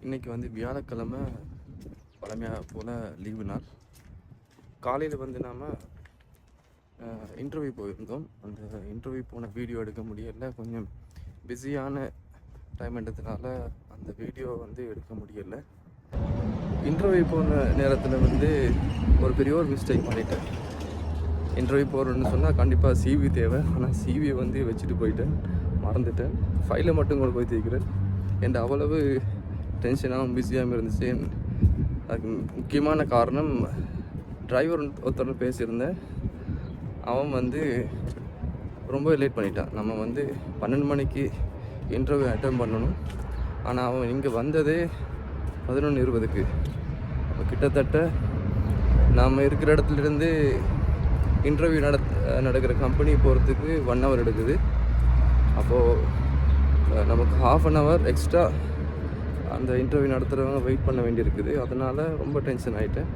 இன்றைக்கி வந்து வியாழக்கிழமை பழமையாக போல் லீவு நாள். காலையில் வந்து நாம் இன்டர்வியூ போயிருந்தோம். அந்த இன்டர்வியூ போன வீடியோ எடுக்க முடியலை. கொஞ்சம் பிஸியான டைம்ன்றதுனால அந்த வீடியோ வந்து எடுக்க முடியலை. இன்டர்வியூ போன நேரத்தில் வந்து ஒரு பெரிய மிஸ்டேக் பண்ணிட்டேன். இன்டர்வியூ போகிறேன்னு சொன்னால் கண்டிப்பாக சிவி தேவை. ஆனால் சிவியை வந்து வச்சுட்டு போயிட்டேன், மறந்துட்டேன். ஃபைலை மட்டும் கொண்டு போய் தேய்க்கிறேன். என் அவ்வளவு டென்ஷனாகவும் பிஸியாகவும் இருந்துச்சு. அதுக்கு முக்கியமான காரணம், டிரைவர் ஒருத்தர் பேசியிருந்தேன். அவன் வந்து ரொம்ப லேட் பண்ணிட்டான். நம்ம வந்து 12 மணிக்கு இன்டர்வியூ அட்டன் பண்ணணும். ஆனால் அவன் இங்கே வந்ததே 11:20க்கு. அப்போ கிட்டத்தட்ட நாம் இருக்கிற இடத்துலேருந்து இன்டர்வியூ நடக்கிற கம்பெனி போகிறதுக்கு 1 hour எடுக்குது. அப்போது நமக்கு 1/2 hour எக்ஸ்ட்ரா அந்த இன்டர்வியூ நடத்துகிறவங்க வெயிட் பண்ண வேண்டியிருக்குது. அதனால் ரொம்ப டென்ஷன் ஆகிட்டேன்.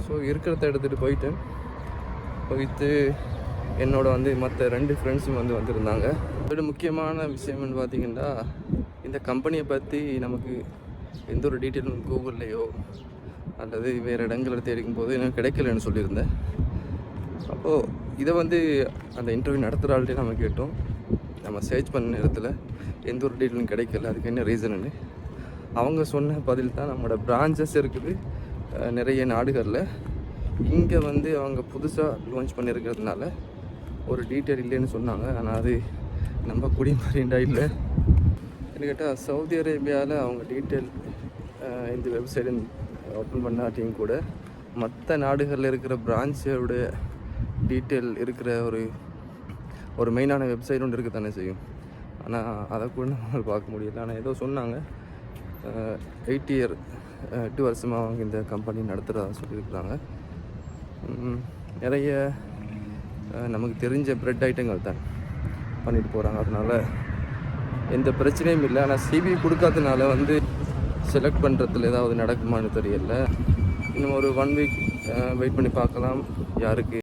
ஸோ இருக்கிறத எடுத்துகிட்டு போயிட்டு என்னோட வந்து மற்ற 2 ஃப்ரெண்ட்ஸும் வந்திருந்தாங்க. இதோட முக்கியமான விஷயம்னு பார்த்திங்கன்னா, இந்த கம்பெனியை பற்றி நமக்கு எந்த ஒரு டீட்டெயிலும் கூகுள்லேயோ அல்லது வேறு இடங்களில் தேடிக்கும் போது எனக்கு கிடைக்கலன்னு சொல்லியிருந்தேன். அப்போது இதை வந்து அந்த இன்டர்வியூ நடத்துகிற ஆள்கிட்டே நம்ம கேட்டோம். நம்ம சர்ச் பண்ண நேரத்தில் எந்த ஒரு டீட்டெயிலும் கிடைக்கல. அதுக்கு என்ன ரீசன்னு அவங்க சொன்ன பதில் தான், நம்மளோட பிரான்ச்சஸ் இருக்குது நிறைய நாடுகளில். இங்கே வந்து அவங்க புதுசாக லான்ச் பண்ணியிருக்கிறதுனால ஒரு டீட்டெயில் இல்லைன்னு சொன்னாங்க. ஆனால் அது நம்ம கூடிய மாதிரிண்டா இல்லை. என்ன கேட்டால், சவுதி அரேபியாவில் அவங்க டீட்டெயில் இந்த வெப்சைட் ஓப்பன் பண்ணாட்டியும் கூட மற்ற நாடுகளில் இருக்கிற பிரான்ச்சோட டீட்டெயில் இருக்கிற ஒரு மெயினான வெப்சைட் ஒன்று இருக்க தானே செய்யும். ஆனால் அதை கூட நம்மளால் பார்க்க முடியல. ஆனால் ஏதோ சொன்னாங்க 8 year 8 வருஷமாக அவங்க இந்த கம்பெனி நடத்துகிறதா சொல்லியிருக்கிறாங்க. நிறைய நமக்கு தெரிஞ்ச பிரெட் ஐட்டங்கள் தான் பண்ணிட்டு போகிறாங்க. அதனால் எந்த பிரச்சனையும் இல்லை. ஆனால் சிவி கொடுக்காதனால வந்து செலக்ட் பண்ணுறதுல ஏதாவது நடக்குமான்னு தெரியல. இன்னும் ஒரு 1 week வெயிட் பண்ணி பார்க்கலாம் யாருக்கு